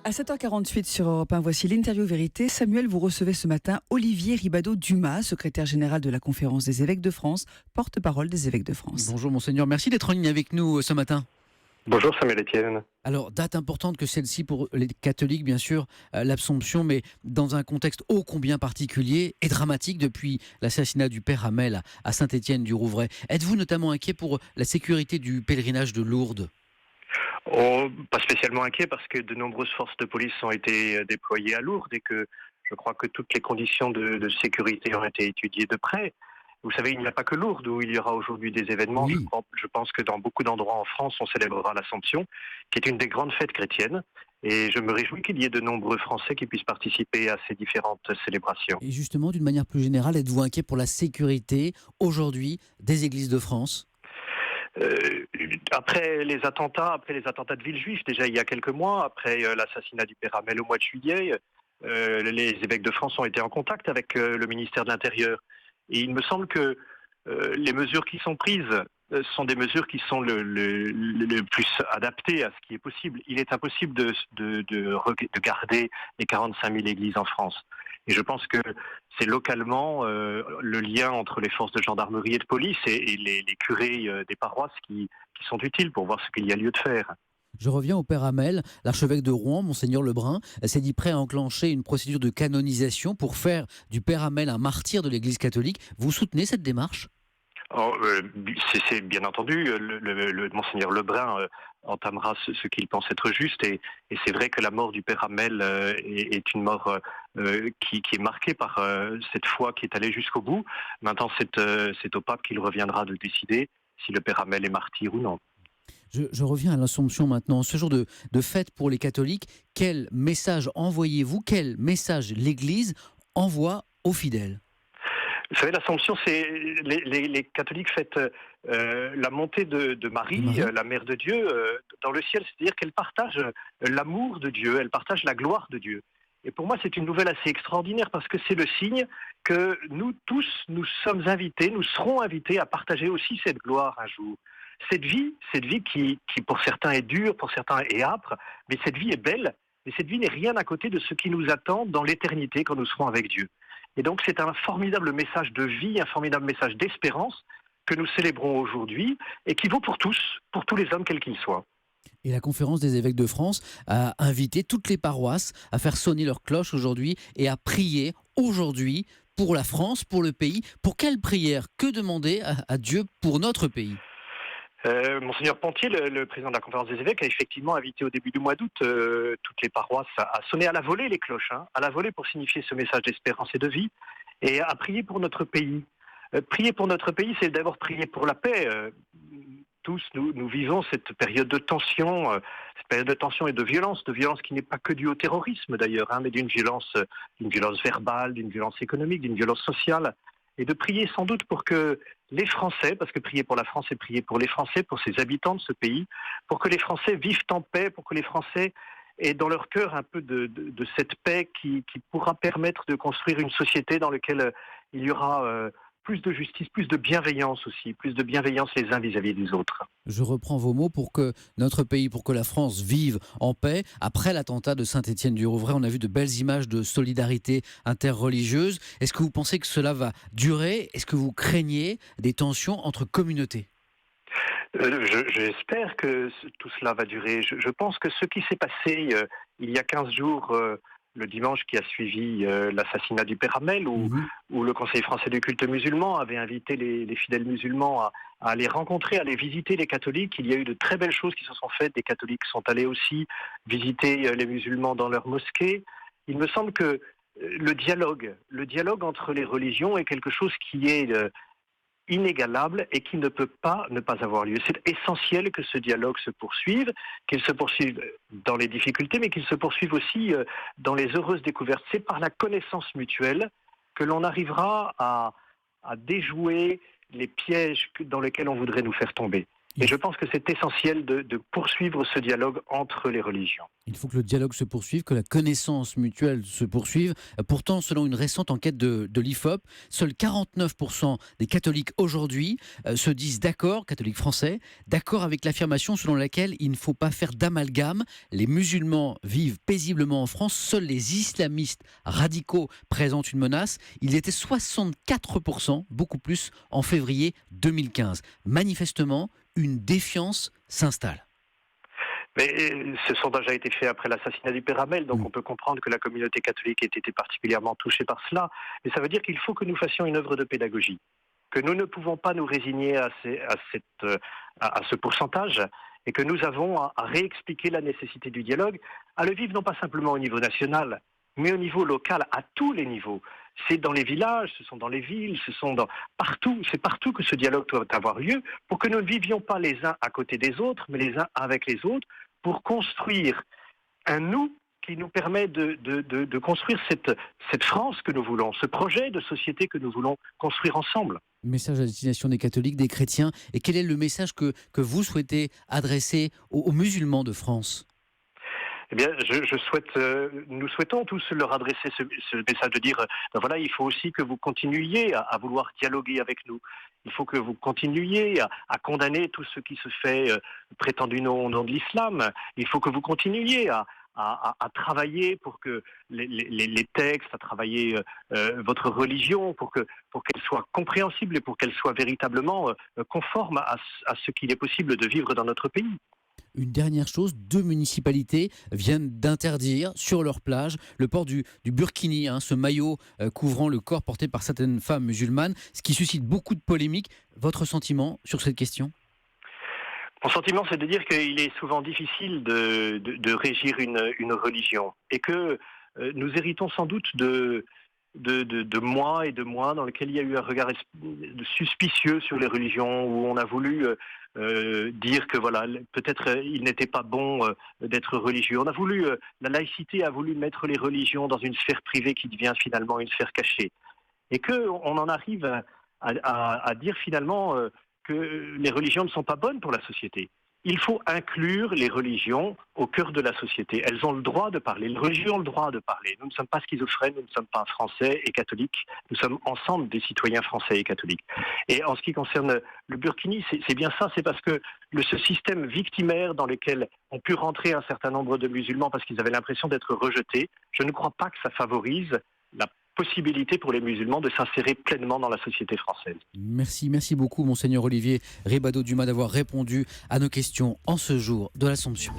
À 7h48 sur Europe 1, voici l'interview vérité. Samuel, vous recevez ce matin Olivier Ribado-Dumas, secrétaire général de la Conférence des évêques de France, porte-parole des évêques de France. Bonjour Monseigneur, merci d'être en ligne avec nous ce matin. Bonjour Samuel Etienne. Alors, date importante que celle-ci pour les catholiques, bien sûr, l'Absomption, mais dans un contexte ô combien particulier et dramatique depuis l'assassinat du père Hamel à Saint-Étienne-du-Rouvray. Êtes-vous notamment inquiet pour la sécurité du pèlerinage de Lourdes ? Oh, pas spécialement inquiet parce que de nombreuses forces de police ont été déployées à Lourdes et que je crois que toutes les conditions de sécurité ont été étudiées de près. Vous savez, il n'y a pas que Lourdes où il y aura aujourd'hui des événements. Oui. Je pense que dans beaucoup d'endroits en France, on célébrera l'Assomption, qui est une des grandes fêtes chrétiennes. Et je me réjouis qu'il y ait de nombreux Français qui puissent participer à ces différentes célébrations. Et justement, d'une manière plus générale, êtes-vous inquiet pour la sécurité aujourd'hui des églises de France ? Après les attentats de Villejuif, déjà il y a quelques mois, après l'assassinat du père Hamel au mois de juillet, les évêques de France ont été en contact avec le ministère de l'Intérieur. Et il me semble que les mesures qui sont prises sont des mesures qui sont le plus adaptées à ce qui est possible. Il est impossible de garder les 45 000 églises en France. Et je pense que c'est localement le lien entre les forces de gendarmerie et de police et les curés des paroisses qui sont utiles pour voir ce qu'il y a lieu de faire. Je reviens au père Hamel. L'archevêque de Rouen, Monseigneur Lebrun, s'est dit prêt à enclencher une procédure de canonisation pour faire du père Hamel un martyr de l'Église catholique. Vous soutenez cette démarche ? C'est bien entendu, le Monseigneur Lebrun entamera ce qu'il pense être juste et c'est vrai que la mort du père Hamel est une mort qui est marquée par cette foi qui est allée jusqu'au bout. Maintenant, c'est au pape qu'il reviendra de décider si le père Hamel est martyr ou non. Je reviens à l'Assomption maintenant. Ce jour de fête pour les catholiques, quel message envoyez-vous ? Quel message l'Église envoie aux fidèles ? Vous savez, l'Assomption, c'est les catholiques fêtent la montée de Marie, la Mère de Dieu, dans le ciel. C'est-à-dire qu'elle partage l'amour de Dieu, elle partage la gloire de Dieu. Et pour moi, c'est une nouvelle assez extraordinaire parce que c'est le signe que nous tous, nous sommes invités, nous serons invités à partager aussi cette gloire un jour. Cette vie qui pour certains est dure, pour certains est âpre, mais cette vie est belle. Mais cette vie n'est rien à côté de ce qui nous attend dans l'éternité quand nous serons avec Dieu. Et donc c'est un formidable message de vie, un formidable message d'espérance que nous célébrons aujourd'hui et qui vaut pour tous les hommes quels qu'ils soient. Et la Conférence des évêques de France a invité toutes les paroisses à faire sonner leur cloche aujourd'hui et à prier aujourd'hui pour la France, pour le pays. Pour quelle prière ? Que demander à Dieu pour notre pays ? Monseigneur Pontier, le président de la Conférence des évêques, a effectivement invité au début du mois d'août toutes les paroisses à sonner à la volée les cloches, à la volée pour signifier ce message d'espérance et de vie, et à prier pour notre pays. Prier pour notre pays, c'est d'abord prier pour la paix. Tous, nous vivons cette période de tension et de violence qui n'est pas que due au terrorisme d'ailleurs, mais d'une violence verbale, d'une violence économique, d'une violence sociale. Et de prier sans doute pour que les Français, parce que prier pour la France, c'est prier pour les Français, pour ses habitants de ce pays, pour que les Français vivent en paix, pour que les Français aient dans leur cœur un peu de cette paix qui pourra permettre de construire une société dans laquelle il y aura plus de justice, plus de bienveillance aussi, plus de bienveillance les uns vis-à-vis des autres. Je reprends vos mots pour que notre pays, pour que la France vive en paix. Après l'attentat de Saint-Étienne-du-Rouvray, on a vu de belles images de solidarité interreligieuse. Est-ce que vous pensez que cela va durer ? Est-ce que vous craignez des tensions entre communautés ? J'espère que tout cela va durer. Je pense que ce qui s'est passé il y a 15 jours, le dimanche qui a suivi l'assassinat du père Hamel, où le Conseil français du culte musulman avait invité les fidèles musulmans à aller rencontrer, à aller visiter les catholiques. Il y a eu de très belles choses qui se sont faites. Des catholiques sont allés aussi visiter les musulmans dans leurs mosquées. Il me semble que le dialogue entre les religions est quelque chose qui est inégalable et qui ne peut pas ne pas avoir lieu. C'est essentiel que ce dialogue se poursuive, qu'il se poursuive dans les difficultés, mais qu'il se poursuive aussi dans les heureuses découvertes. C'est par la connaissance mutuelle que l'on arrivera à déjouer les pièges dans lesquels on voudrait nous faire tomber. Et je pense que c'est essentiel de poursuivre ce dialogue entre les religions. Il faut que le dialogue se poursuive, que la connaissance mutuelle se poursuive. Pourtant, selon une récente enquête de l'IFOP, seuls 49% des catholiques aujourd'hui se disent d'accord, catholiques français, d'accord avec l'affirmation selon laquelle il ne faut pas faire d'amalgame. Les musulmans vivent paisiblement en France, seuls les islamistes radicaux présentent une menace. Ils étaient 64%, beaucoup plus, en février 2015. Manifestement, une défiance s'installe. Mais ce sondage a été fait après l'assassinat du père Hamel, donc on peut comprendre que la communauté catholique ait été particulièrement touchée par cela. Mais ça veut dire qu'il faut que nous fassions une œuvre de pédagogie, que nous ne pouvons pas nous résigner à ce pourcentage et que nous avons à réexpliquer la nécessité du dialogue, à le vivre non pas simplement au niveau national, mais au niveau local, à tous les niveaux. C'est dans les villages, ce sont dans les villes, partout. C'est partout que ce dialogue doit avoir lieu pour que nous ne vivions pas les uns à côté des autres, mais les uns avec les autres, pour construire un nous qui nous permet de construire cette France que nous voulons, ce projet de société que nous voulons construire ensemble. Message à destination des catholiques, des chrétiens. Et quel est le message que vous souhaitez adresser aux musulmans de France ? Eh bien, nous souhaitons tous leur adresser ce message de dire, voilà, il faut aussi que vous continuiez à vouloir dialoguer avec nous. Il faut que vous continuiez à condamner tout ce qui se fait prétendument au nom de l'islam. Il faut que vous continuiez à travailler pour que les textes, à travailler votre religion, pour qu'elle soit compréhensible et pour qu'elle soit véritablement conforme à ce qu'il est possible de vivre dans notre pays. Une dernière chose, 2 municipalités viennent d'interdire sur leur plage le port du burkini, ce maillot couvrant le corps porté par certaines femmes musulmanes, ce qui suscite beaucoup de polémiques. Votre sentiment sur cette question ? Mon sentiment, c'est de dire qu'il est souvent difficile de régir une religion et que nous héritons sans doute de mois et de mois dans lesquels il y a eu un regard suspicieux sur les religions, où on a voulu dire que voilà, peut-être il n'était pas bon d'être religieux. On a voulu, la laïcité a voulu mettre les religions dans une sphère privée qui devient finalement une sphère cachée. Et qu'on en arrive à dire finalement que les religions ne sont pas bonnes pour la société. Il faut inclure les religions au cœur de la société. Elles ont le droit de parler. Les religions ont le droit de parler. Nous ne sommes pas schizophrènes, nous ne sommes pas français et catholiques. Nous sommes ensemble des citoyens français et catholiques. Et en ce qui concerne le burkini, c'est bien ça. C'est parce que ce système victimaire dans lequel ont pu rentrer un certain nombre de musulmans parce qu'ils avaient l'impression d'être rejetés, je ne crois pas que ça favorise la possibilité pour les musulmans de s'insérer pleinement dans la société française. Merci beaucoup, Monseigneur Olivier Ribado-Dumas, d'avoir répondu à nos questions en ce jour de l'Assomption.